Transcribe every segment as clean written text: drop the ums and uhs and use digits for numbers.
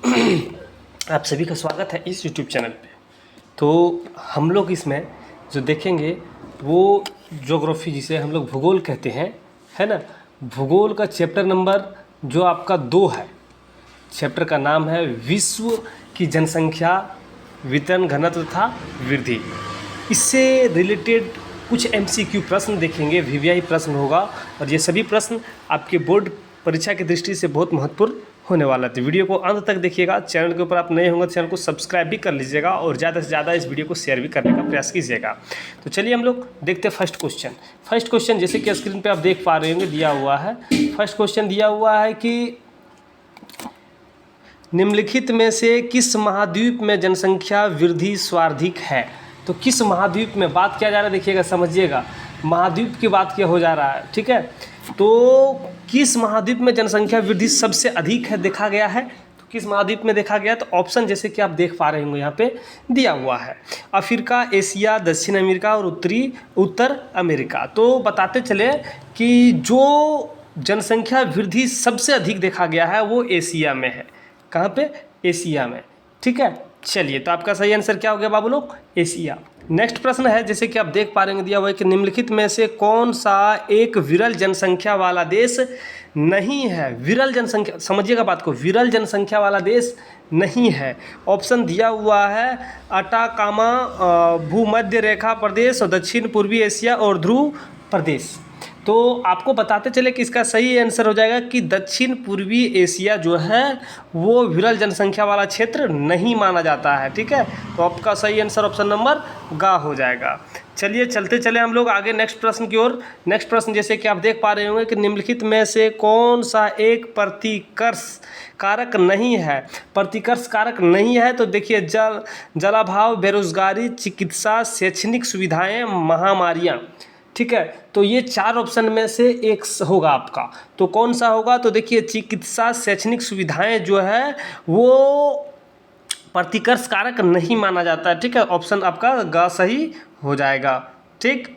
आप सभी का स्वागत है इस YouTube चैनल पे। तो हम लोग इसमें जो देखेंगे वो ज्योग्राफी, जिसे हम लोग भूगोल कहते हैं, है ना। भूगोल का चैप्टर नंबर जो आपका 2 है, चैप्टर का नाम है विश्व की जनसंख्या, वितरण, घनत्व तथा वृद्धि। इससे रिलेटेड कुछ MCQ प्रश्न देखेंगे, VVI प्रश्न होगा, और ये सभी प्रश्न आपके बोर्ड परीक्षा की दृष्टि से बहुत महत्वपूर्ण होने वाला है। तो वीडियो को अंत तक देखिएगा। चैनल के ऊपर आप नए होंगे तो चैनल को सब्सक्राइब भी कर लीजिएगा और ज़्यादा से ज़्यादा इस वीडियो को शेयर भी करने का प्रयास कीजिएगा। तो चलिए हम लोग देखते हैं फर्स्ट क्वेश्चन जैसे कि स्क्रीन पे आप देख पा रहे होंगे दिया हुआ है। फर्स्ट क्वेश्चन दिया हुआ है कि निम्नलिखित में से किस महाद्वीप में जनसंख्या वृद्धि सर्वाधिक है। तो किस महाद्वीप में बात किया जा रहा है, देखिएगा, समझिएगा, महाद्वीप की बात क्या हो जा रहा है, ठीक है। तो किस महाद्वीप में जनसंख्या वृद्धि सबसे अधिक है देखा गया है, तो किस महाद्वीप में देखा गया, तो ऑप्शन जैसे कि आप देख पा रहे होंगे यहाँ पे दिया हुआ है, अफ्रीका, एशिया, दक्षिण अमेरिका और उत्तर अमेरिका। तो बताते चले कि जो जनसंख्या वृद्धि सबसे अधिक देखा गया है वो एशिया में है। कहाँ पे? एशिया में, ठीक है। चलिए, तो आपका सही आंसर क्या हो गया बाबू लोग? एशिया। नेक्स्ट प्रश्न है जैसे कि आप देख पा रहे हैं दिया हुआ है कि निम्नलिखित में से कौन सा एक विरल जनसंख्या वाला देश नहीं है। विरल जनसंख्या, समझिएगा बात को, विरल जनसंख्या वाला देश नहीं है। ऑप्शन दिया हुआ है अटाकामा, भूमध्य रेखा प्रदेश, और दक्षिण पूर्वी एशिया और ध्रुव प्रदेश। तो आपको बताते चले कि इसका सही आंसर हो जाएगा कि दक्षिण पूर्वी एशिया जो है वो विरल जनसंख्या वाला क्षेत्र नहीं माना जाता है, ठीक है। तो आपका सही आंसर ऑप्शन नंबर ग हो जाएगा। चलिए चलते चले हम लोग आगे नेक्स्ट प्रश्न की ओर। नेक्स्ट प्रश्न जैसे कि आप देख पा रहे होंगे कि निम्नलिखित में से कौन सा एक प्रतिकर्ष कारक नहीं है। प्रतिकर्ष कारक नहीं है तो देखिए जलाभाव, बेरोजगारी, चिकित्सा, शैक्षणिक सुविधाएं, महामारियाँ, ठीक है। तो ये 4 ऑप्शन में से एक होगा आपका। तो कौन सा होगा? तो देखिए चिकित्सा, शैक्षणिक सुविधाएं जो है वो प्रतिकर्ष कारक नहीं माना जाता है, ठीक है। ऑप्शन आपका ग सही हो जाएगा, ठीक।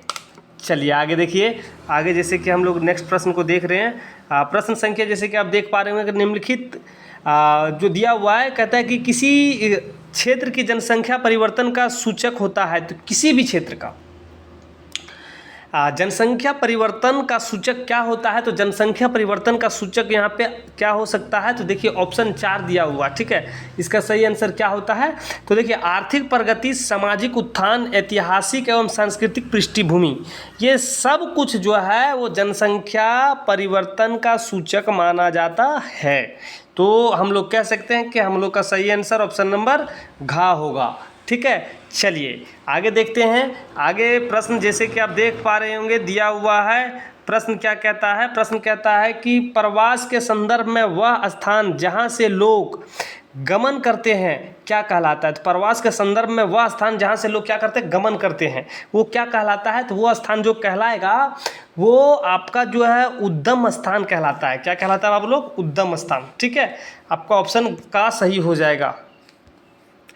चलिए आगे देखिए, आगे जैसे कि हम लोग नेक्स्ट प्रश्न को देख रहे हैं। प्रश्न संख्या जैसे कि आप देख पा रहे होंगे कि निम्नलिखित जो दिया हुआ है कहता है कि किसी क्षेत्र की जनसंख्या परिवर्तन का सूचक होता है। तो किसी भी क्षेत्र का जनसंख्या परिवर्तन का सूचक क्या होता है? तो जनसंख्या परिवर्तन का सूचक यहाँ पे क्या हो सकता है? तो देखिए ऑप्शन 4 दिया हुआ, ठीक है। इसका सही आंसर क्या होता है? तो देखिए आर्थिक प्रगति, सामाजिक उत्थान, ऐतिहासिक एवं सांस्कृतिक पृष्ठभूमि, ये सब कुछ जो है वो जनसंख्या परिवर्तन का सूचक माना जाता है। तो हम लोग कह सकते हैं कि हम लोग का सही आंसर ऑप्शन नंबर घ होगा, ठीक है। चलिए आगे देखते हैं। आगे प्रश्न जैसे कि आप देख पा रहे होंगे दिया हुआ है। प्रश्न क्या कहता है? प्रश्न कहता है कि प्रवास के संदर्भ में वह स्थान जहां से लोग गमन करते हैं क्या कहलाता है। तो प्रवास के संदर्भ में वह स्थान जहां से लोग क्या करते हैं? गमन करते हैं, वो क्या कहलाता है? तो वो स्थान जो कहलाएगा वो आपका जो है उद्गम स्थान कहलाता है। क्या कहलाता है आप लोग? उद्गम स्थान, ठीक है। आपका ऑप्शन का सही हो जाएगा,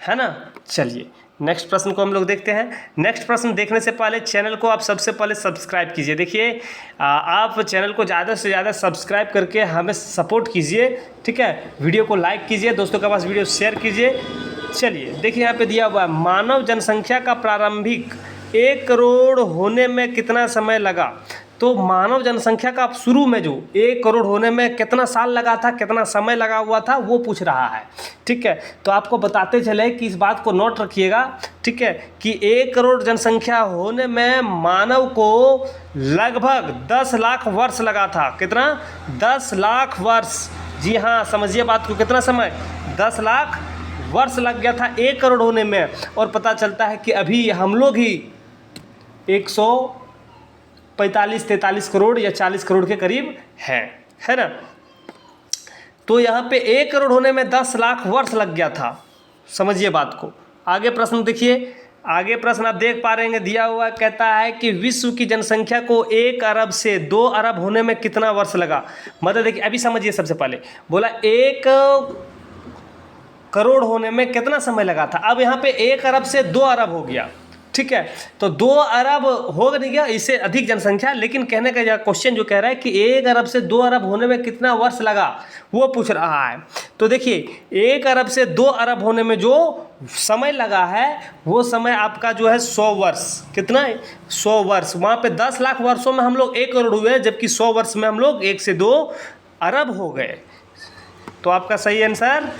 है ना। चलिए नेक्स्ट प्रश्न को हम लोग देखते हैं। नेक्स्ट प्रश्न देखने से पहले चैनल को आप सबसे पहले सब्सक्राइब कीजिए। देखिए आप चैनल को ज़्यादा से ज़्यादा सब्सक्राइब करके हमें सपोर्ट कीजिए, ठीक है। वीडियो को लाइक कीजिए, दोस्तों के पास वीडियो शेयर कीजिए। चलिए देखिए यहाँ पे दिया हुआ है मानव जनसंख्या का प्रारंभिक 1 करोड़ होने में कितना समय लगा। तो मानव जनसंख्या का शुरू में जो 1 करोड़ होने में कितना साल लगा था, कितना समय लगा हुआ था, वो पूछ रहा है, ठीक है। तो आपको बताते चले कि इस बात को नोट रखिएगा, ठीक है, कि 1 करोड़ जनसंख्या होने में मानव को लगभग 10 लाख वर्ष लगा था। कितना? 10 लाख वर्ष। जी हाँ, समझिए बात को, कितना समय? 10 लाख वर्ष लग गया था 1 करोड़ होने में। और पता चलता है कि अभी हम लोग ही 145-43 करोड़ या 40 करोड़ के करीब है ना। तो यहाँ पे 1 करोड़ होने में 10 लाख वर्ष लग गया था, समझिए बात को। आगे प्रश्न देखिए, आगे प्रश्न आप देख पा रहे हैं दिया हुआ कहता है कि विश्व की जनसंख्या को 1 अरब से 2 अरब होने में कितना वर्ष लगा। मतलब देखिए अभी समझिए, सबसे पहले बोला 1 करोड़ होने में कितना समय लगा था। अब यहाँ पे 1 अरब से 2 अरब हो गया, ठीक है। तो 2 अरब हो नहीं गया, इससे अधिक जनसंख्या, लेकिन कहने का क्वेश्चन जो कह रहा है कि 1 अरब से 2 अरब होने में कितना वर्ष लगा, वो पूछ रहा है। तो देखिए 1 अरब से 2 अरब होने में जो समय लगा है वो समय आपका जो है 100 वर्ष। कितना है? 100 वर्ष। वहाँ पे 10 लाख वर्षों में हम लोग 1 करोड़ हुए, जबकि 100 वर्ष में हम लोग 1 से 2 अरब हो गए। तो आपका सही आंसर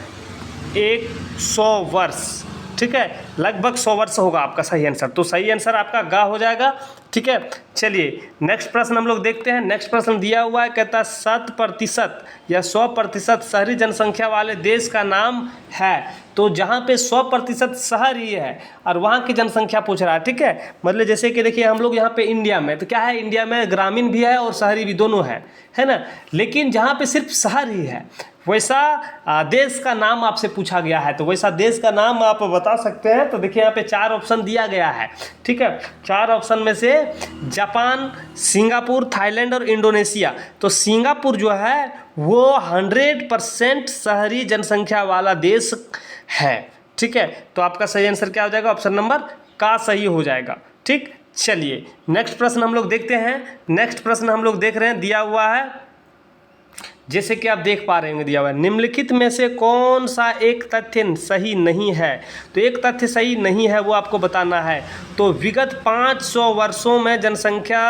100 वर्ष, ठीक है, लगभग 100 वर्ष होगा आपका सही आंसर। तो सही आंसर आपका गा हो जाएगा, ठीक है। चलिए नेक्स्ट प्रश्न हम लोग देखते हैं। नेक्स्ट प्रश्न दिया हुआ है, कहता है 100% या 100% शहरी जनसंख्या वाले देश का नाम है। तो जहाँ पे 100% शहर ही है और वहाँ की जनसंख्या पूछ रहा है, ठीक है। मतलब जैसे कि देखिए हम लोग यहाँ पे इंडिया में, तो क्या है, इंडिया में ग्रामीण भी है और शहरी भी, दोनों है ना। लेकिन जहाँ पे सिर्फ शहर ही है, वैसा देश का नाम आपसे पूछा गया है। तो वैसा देश का नाम आप बता सकते हैं। तो देखिए यहाँ पे 4 ऑप्शन दिया गया है, ठीक है। 4 ऑप्शन में से जापान, सिंगापुर, थाईलैंड और इंडोनेशिया। तो सिंगापुर जो है वो 100% शहरी जनसंख्या वाला देश है, ठीक है। तो आपका सही आंसर क्या हो जाएगा? ऑप्शन नंबर का सही हो जाएगा, ठीक। चलिए नेक्स्ट प्रश्न हम लोग देखते हैं। नेक्स्ट प्रश्न हम लोग देख रहे हैं, दिया हुआ है जैसे कि आप देख पा रहे होंगे, दिया हुआ है, निम्नलिखित में से कौन सा एक तथ्य सही नहीं है। तो एक तथ्य सही नहीं है वो आपको बताना है। तो विगत 500 वर्षों में जनसंख्या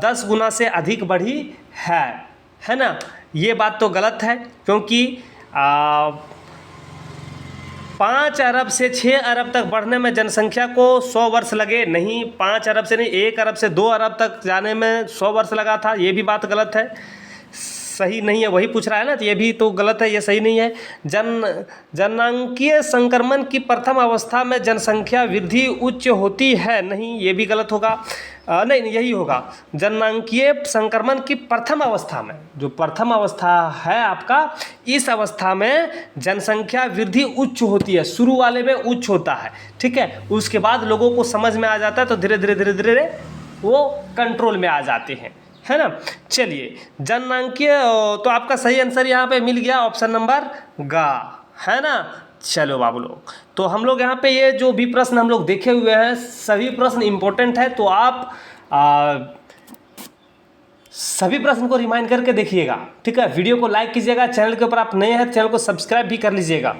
10 गुना से अधिक बढ़ी है ना। ये बात तो गलत है, क्योंकि 5 अरब से 6 अरब तक बढ़ने में जनसंख्या को 100 वर्ष लगे नहीं। 5 अरब से नहीं, 1 अरब से 2 अरब तक जाने में 100 वर्ष लगा था। ये भी बात गलत है, सही नहीं है। वही पूछ रहा है ना, तो ये भी तो गलत है, ये सही नहीं है। जननांकीय संक्रमण की प्रथम अवस्था में जनसंख्या वृद्धि उच्च होती है, नहीं, ये भी गलत होगा। नहीं, यही होगा, जननांकीय संक्रमण की प्रथम अवस्था में, जो प्रथम अवस्था है आपका, इस अवस्था में जनसंख्या वृद्धि उच्च होती है। शुरू वाले में उच्च होता है, ठीक है। उसके बाद लोगों को समझ में आ जाता है, तो धीरे धीरे वो कंट्रोल में आ जाते हैं, है ना। चलिए जननांकीय, तो आपका सही आंसर यहाँ पे मिल गया, ऑप्शन नंबर गा, है ना। चलो बाबू लोग, तो हम लोग यहाँ पे ये जो भी प्रश्न हम लोग देखे हुए हैं, सभी प्रश्न इंपॉर्टेंट है। तो आप सभी प्रश्न को रिमाइंड करके देखिएगा, ठीक है। वीडियो को लाइक कीजिएगा, चैनल के ऊपर आप नए हैं चैनल को सब्सक्राइब भी कर लीजिएगा।